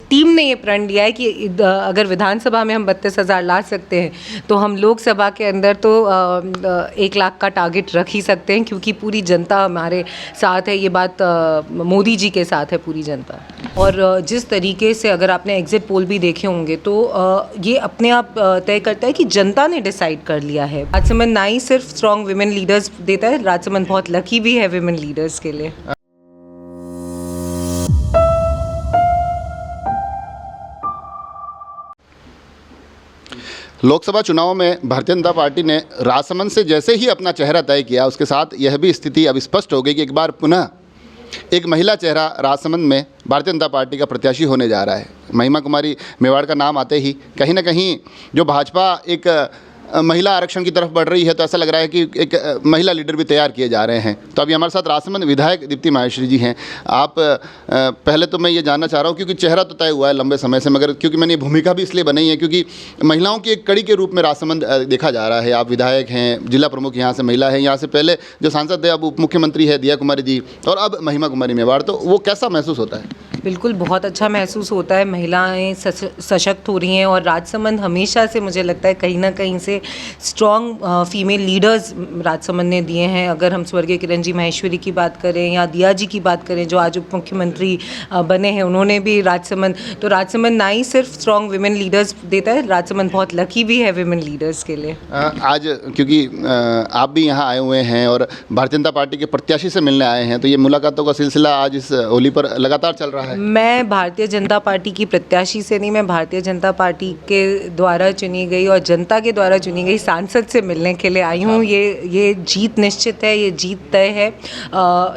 Team ने ये प्रण लिया है कि अगर विधानसभा में हम 32,000 ला सकते हैं तो हम लोकसभा के अंदर तो 1 लाख का टारगेट रख ही सकते हैं, क्योंकि पूरी जनता हमारे साथ है। ये बात मोदी जी के साथ है पूरी जनता। और जिस तरीके से अगर आपने एग्जिट पोल भी देखे होंगे तो ये अपने आप तय करता है कि जनता ने डिसाइड कर लिया है। राजसमंद ना ही सिर्फ स्ट्रॉन्ग विमेन लीडर्स देता है, राजसमंद बहुत लकी भी है विमेन लीडर्स के लिए। लोकसभा चुनाव में भारतीय जनता पार्टी ने राजसमंद से जैसे ही अपना चेहरा तय किया, उसके साथ यह भी स्थिति अब स्पष्ट हो गई कि एक बार पुनः एक महिला चेहरा राजसमंद में भारतीय जनता पार्टी का प्रत्याशी होने जा रहा है। महिमा कुमारी मेवाड़ का नाम आते ही कहीं ना कहीं जो भाजपा एक महिला आरक्षण की तरफ बढ़ रही है, तो ऐसा लग रहा है कि एक महिला लीडर भी तैयार किए जा रहे हैं। तो अभी हमारे साथ राजसमंद विधायक दीप्ति माहेश्वरी जी हैं। आप पहले तो मैं ये जानना चाह रहा हूँ, क्योंकि चेहरा तो तय हुआ है लंबे समय से, मगर क्योंकि मैंने ये भूमिका भी इसलिए बनाई है क्योंकि महिलाओं की एक कड़ी के रूप में राजसमंद देखा जा रहा है। आप विधायक हैं, जिला प्रमुख यहाँ से महिला है, यहाँ से पहले जो सांसद है अब उप मुख्यमंत्री है दिया कुमारी जी, और अब महिमा कुमारी मेवाड़, तो वो कैसा महसूस होता है? बिल्कुल बहुत अच्छा महसूस होता है। महिलाएं सशक्त हो रही हैं और राजसमंद हमेशा से मुझे लगता है कहीं ना कहीं से स्ट्रॉन्ग फीमेल लीडर्स राजसमंद ने दिए हैं। अगर हम स्वर्गीय किरण जी माहेश्वरी की बात करें या दिया जी की बात करें जो आज उप मुख्यमंत्री बने हैं, उन्होंने भी राजसमंद ना ही सिर्फ स्ट्रॉन्ग विमेन लीडर्स देता है, राजसमंद बहुत लकी भी है विमेन लीडर्स के लिए। आज क्योंकि आप भी यहाँ आए हुए हैं और भारतीय जनता पार्टी के प्रत्याशी से मिलने आए हैं, तो ये मुलाकातों का सिलसिला आज इस होली पर लगातार चल रहा है। मैं भारतीय जनता पार्टी की प्रत्याशी से नहीं, मैं भारतीय जनता पार्टी के द्वारा चुनी गई और जनता के द्वारा चुनी गई सांसद से मिलने के लिए आई हूँ। ये जीत निश्चित है, ये जीत तय है।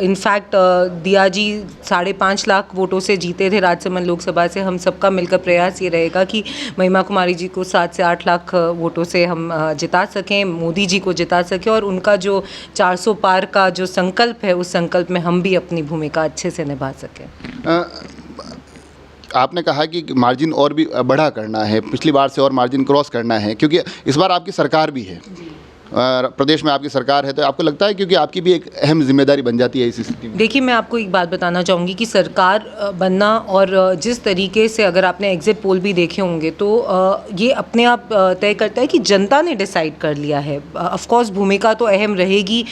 इनफैक्ट दिया जी 5.5 लाख वोटों से जीते थे राजसमंद लोकसभा से। हम सबका मिलकर प्रयास ये रहेगा कि महिमा कुमारी जी को 7 से 8 लाख वोटों से हम जिता सकें, मोदी जी को जिता सकें, और उनका जो 400 पार का जो संकल्प है, उस संकल्प में हम भी अपनी भूमिका अच्छे से निभा सकें। आपने कहा कि मार्जिन और भी बढ़ा करना है, पिछली बार से और मार्जिन क्रॉस करना है, क्योंकि इस बार आपकी सरकार भी है, प्रदेश में आपकी सरकार है, तो आपको लगता है क्योंकि आपकी भी एक अहम जिम्मेदारी बन जाती है इस स्थिति में? देखिए, मैं आपको एक बात बताना चाहूँगी कि सरकार बनना और जिस तरीके से अगर आपने एग्जिट पोल भी देखे होंगे तो ये अपने आप तय करता है कि जनता ने डिसाइड कर लिया है। ऑफ कोर्स भूमिका तो अहम रहेगी,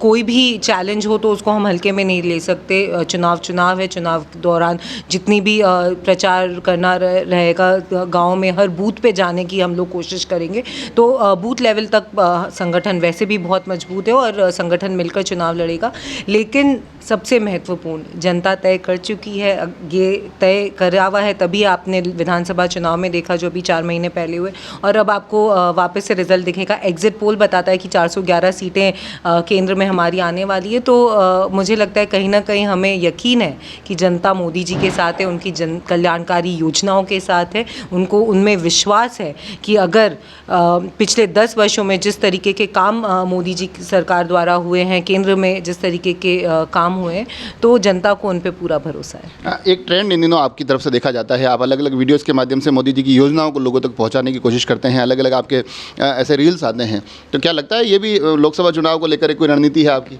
कोई भी चैलेंज हो तो उसको हम हल्के में नहीं ले सकते। चुनाव है, चुनाव के दौरान जितनी भी प्रचार करना रहेगा, गांव में हर बूथ पे जाने की हम लोग कोशिश करेंगे। तो बूथ लेवल तक संगठन वैसे भी बहुत मजबूत है और संगठन मिलकर चुनाव लड़ेगा। लेकिन सबसे महत्वपूर्ण जनता तय कर चुकी है, ये तय करा हुआ है, तभी आपने विधानसभा चुनाव में देखा जो अभी 4 महीने पहले हुए, और अब आपको वापस से रिजल्ट दिखेगा। एग्जिट पोल बताता है कि 411 सीटें केंद्र में हमारी आने वाली है। तो मुझे लगता है कहीं ना कहीं हमें यकीन है कि जनता मोदी जी के साथ है, उनकी जन कल्याणकारी योजनाओं के साथ है, उनको उनमें विश्वास है कि अगर पिछले 10 वर्षों में जिस तरीके के काम मोदी जी की सरकार द्वारा हुए हैं, केंद्र में जिस तरीके के काम हुए, तो जनता को उन पे पूरा भरोसा है। एक ट्रेंड इन दिनों आपकी तरफ से देखा जाता है, आप अलग अलग वीडियोस के माध्यम से मोदी जी की योजनाओं को लोगों तक पहुंचाने की कोशिश करते हैं, अलग अलग आपके ऐसे रील्स आते हैं, तो क्या लगता है ये भी लोकसभा चुनाव को लेकर कोई रणनीति है आपकी?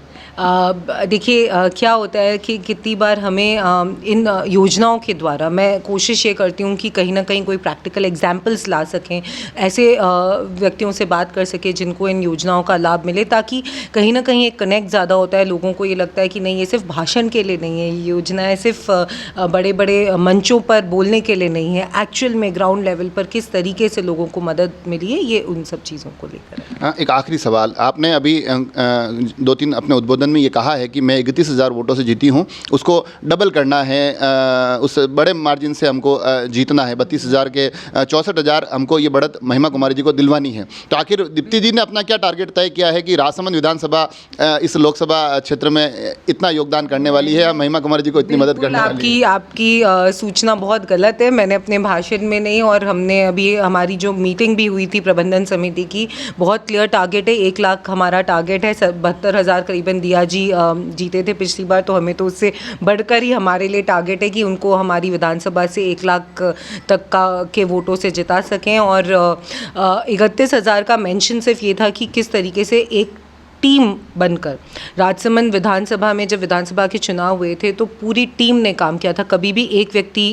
देखिए, क्या होता है कि कितनी बार हमें इन योजनाओं के द्वारा, मैं कोशिश ये करती हूँ कि कहीं ना कहीं कोई प्रैक्टिकल एग्जाम्पल्स ला सकें, ऐसे व्यक्तियों से बात कर सके जिनको इन योजनाओं का लाभ मिले, ताकि कहीं ना कहीं एक कनेक्ट ज़्यादा होता है। लोगों को ये लगता है कि नहीं, ये सिर्फ भाषण के लिए नहीं है, ये योजनाएं सिर्फ बड़े बड़े मंचों पर बोलने के लिए नहीं है, एक्चुअल में ग्राउंड लेवल पर किस तरीके से लोगों को मदद मिली है, ये उन सब चीज़ों को लेकर है। एक आखिरी सवाल, आपने अभी 2-3 अपने उद्बोधन में ये कहा है कि मैं 31,000 वोटों से जीती हूँ, उसको डबल करना है, उस बड़े मार्जिन से हमको जीतना है, 32,000 के 64,000 हमको ये बढ़त महिमा कुमारी जी को दिलवानी है। तो आखिर दीप्ति जी ने अपना क्या टारगेट तय किया है कि राजसमंद विधानसभा इस लोकसभा क्षेत्र में इतना योगदान करने वाली है, महिमा कुमारी जी को इतनी मदद करने वाली है? आपकी सूचना बहुत गलत है। मैंने अपने भाषण में नहीं, और हमने अभी हमारी जो मीटिंग भी हुई थी प्रबंधन समिति की, बहुत क्लियर टारगेट है, 1 लाख हमारा टारगेट है। 72,000 करीबन दिया जी जीते थे पिछली बार, तो हमें तो उससे बढ़कर ही हमारे लिए टारगेट है कि उनको हमारी विधानसभा से 1 लाख तक के वोटों से जिता सकें। और 31,000 का मेंशन सिर्फ ये था कि किस तरीके से एक टीम बनकर। राजसमंद विधानसभा में जब विधानसभा के चुनाव हुए थे तो पूरी टीम ने काम किया था। कभी भी एक व्यक्ति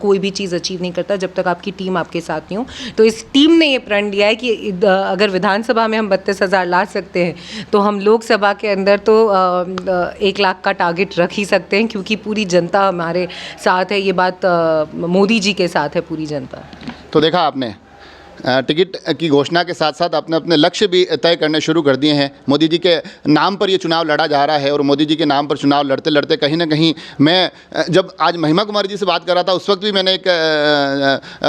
कोई भी चीज़ अचीव नहीं करता जब तक आपकी टीम आपके साथ नहीं हो। तो इस टीम ने ये प्रण लिया है कि अगर विधानसभा में हम 32,000 ला सकते हैं तो हम लोकसभा के अंदर तो 1 लाख का टारगेट रख ही सकते हैं, क्योंकि पूरी जनता हमारे साथ है। ये बात मोदी जी के साथ है पूरी जनता। तो देखा आपने, टिकट की घोषणा के साथ साथ अपने अपने लक्ष्य भी तय करने शुरू कर दिए हैं। मोदी जी के नाम पर ये चुनाव लड़ा जा रहा है और मोदी जी के नाम पर चुनाव लड़ते लड़ते कहीं ना कहीं मैं जब आज महिमा कुमारी जी से बात कर रहा था उस वक्त भी मैंने एक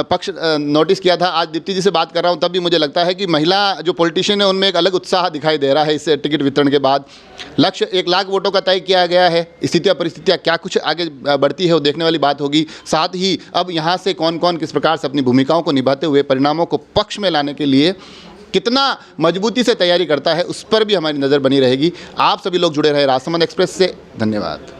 पक्ष नोटिस किया था। आज दीप्ति जी से बात कर रहा हूँ तब भी मुझे लगता है कि महिला जो पॉलिटिशियन है उनमें एक अलग उत्साह दिखाई दे रहा है इस टिकट वितरण के बाद। लक्ष्य 1 लाख वोटों का तय किया गया है। स्थितियाँ परिस्थितियाँ क्या कुछ आगे बढ़ती है वो देखने वाली बात होगी। साथ ही अब यहाँ से कौन कौन किस प्रकार से अपनी भूमिकाओं को निभाते हुए परिणामों को पक्ष में लाने के लिए कितना मजबूती से तैयारी करता है उस पर भी हमारी नज़र बनी रहेगी। आप सभी लोग जुड़े रहे राजसमंद एक्सप्रेस से। धन्यवाद।